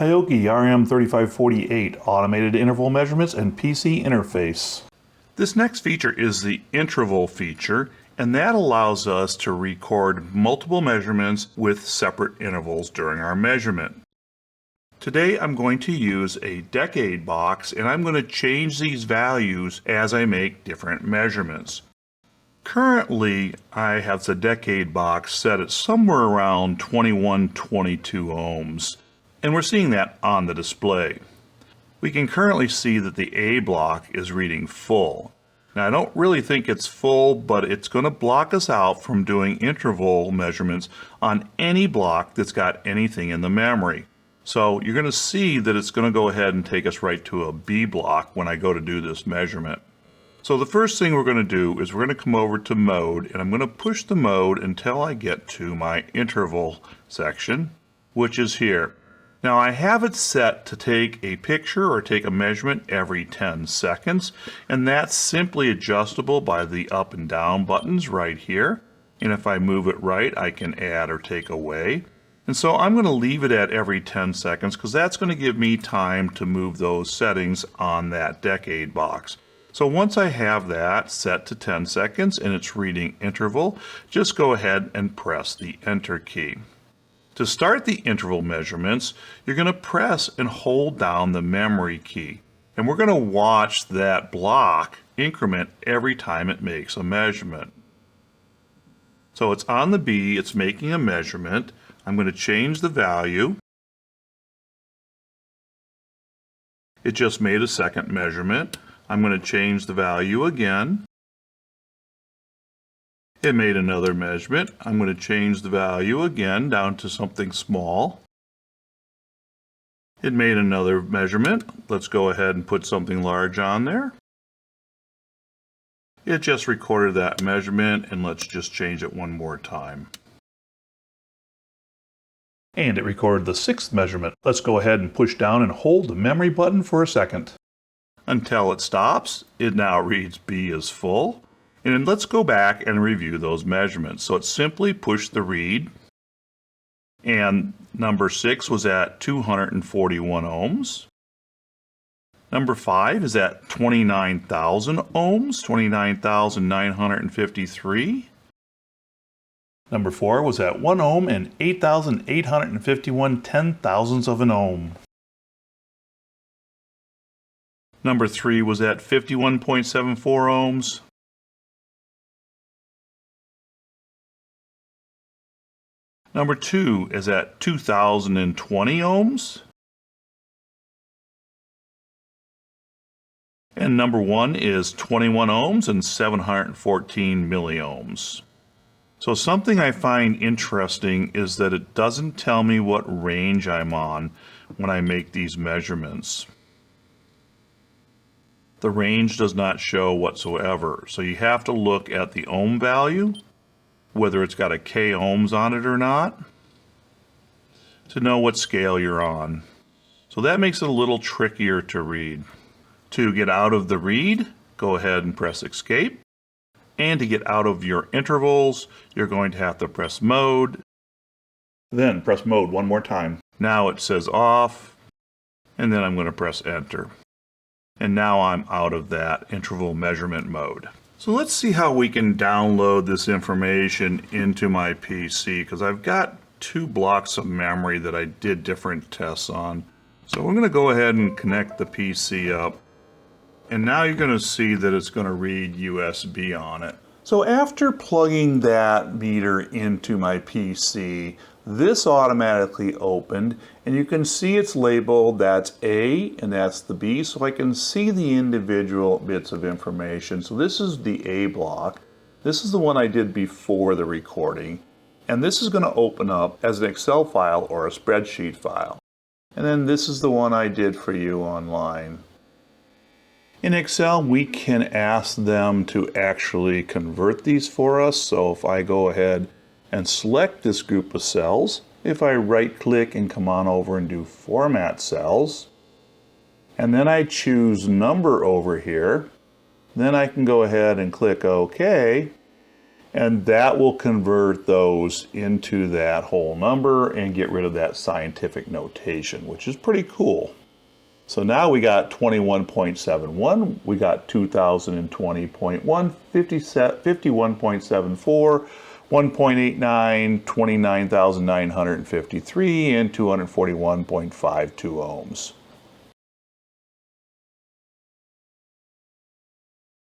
Hioki RM3548 Automated Interval Measurements and PC Interface. This next feature is the interval feature, and that allows us to record multiple measurements with separate intervals during our measurement. Today I'm going to use a decade box, and I'm going to change these values as I make different measurements. Currently, I have the decade box set at somewhere around 2122 ohms, and we're seeing that on the display. We can currently see that the A block is reading full. Now, I don't really think it's full, but it's going to block us out from doing interval measurements on any block that's got anything in the memory. So you're going to see that it's going to go ahead and take us right to a B block when I go to do this measurement. So the first thing we're going to do is we're going to come over to mode, and I'm going to push the mode until I get to my interval section, which is here. Now I have it set to take a picture or take a measurement every 10 seconds, and that's simply adjustable by the up and down buttons right here. And if I move it right, I can add or take away. And so I'm going to leave it at every 10 seconds because that's going to give me time to move those settings on that decade box. So once I have that set to 10 seconds and it's reading interval, just go ahead and press the Enter key. To start the interval measurements, you're going to press and hold down the memory key. And we're going to watch that block increment every time it makes a measurement. So it's on the B, it's making a measurement. I'm going to change the value. It just made a second measurement. I'm going to change the value again. It made another measurement. I'm going to change the value again down to something small. It made another measurement. Let's go ahead and put something large on there. It just recorded that measurement, and let's just change it one more time. And it recorded the sixth measurement. Let's go ahead and push down and hold the memory button for a second. Until it stops, it now reads B is full. And then let's go back and review those measurements. So it's simply push the read, and number 6 was at 241 ohms. Number 5 is at 29,000 ohms, 29,953. Number 4 was at 1 ohm and 8,851 10,000ths of an ohm. Number 3 was at 51.74 ohms. Number 2 is at 2,020 ohms. And number 1 is 21 ohms and 714 milliohms. So something I find interesting is that it doesn't tell me what range I'm on when I make these measurements. The range does not show whatsoever. So you have to look at the ohm value, whether it's got a K ohms on it or not, to know what scale you're on. So that makes it a little trickier to read. To get out of the read, go ahead and press Escape. And to get out of your intervals, you're going to have to press Mode. Then press Mode one more time. Now it says off, and then I'm going to press Enter. And now I'm out of that interval measurement mode. So let's see how we can download this information into my PC, because I've got 2 blocks of memory that I did different tests on. So we're going to go ahead and connect the PC up. And now you're going to see that it's going to read USB on it. So after plugging that meter into my PC, this automatically opened, and you can see it's labeled, that's A and that's the B, so I can see the individual bits of information. So this is the A block. This is the one I did before the recording, and this is going to open up as an Excel file or a spreadsheet file. And then this is the one I did for you online. In Excel, we can ask them to actually convert these for us. So if I go ahead and select this group of cells, if I right click and come on over and do Format Cells, and then I choose Number over here, then I can go ahead and click OK, And that will convert those into that whole number and get rid of that scientific notation, which is pretty cool. So now we got 21.71, we got 2020.1, 51.74, 1.89, 29,953, and 241.52 ohms.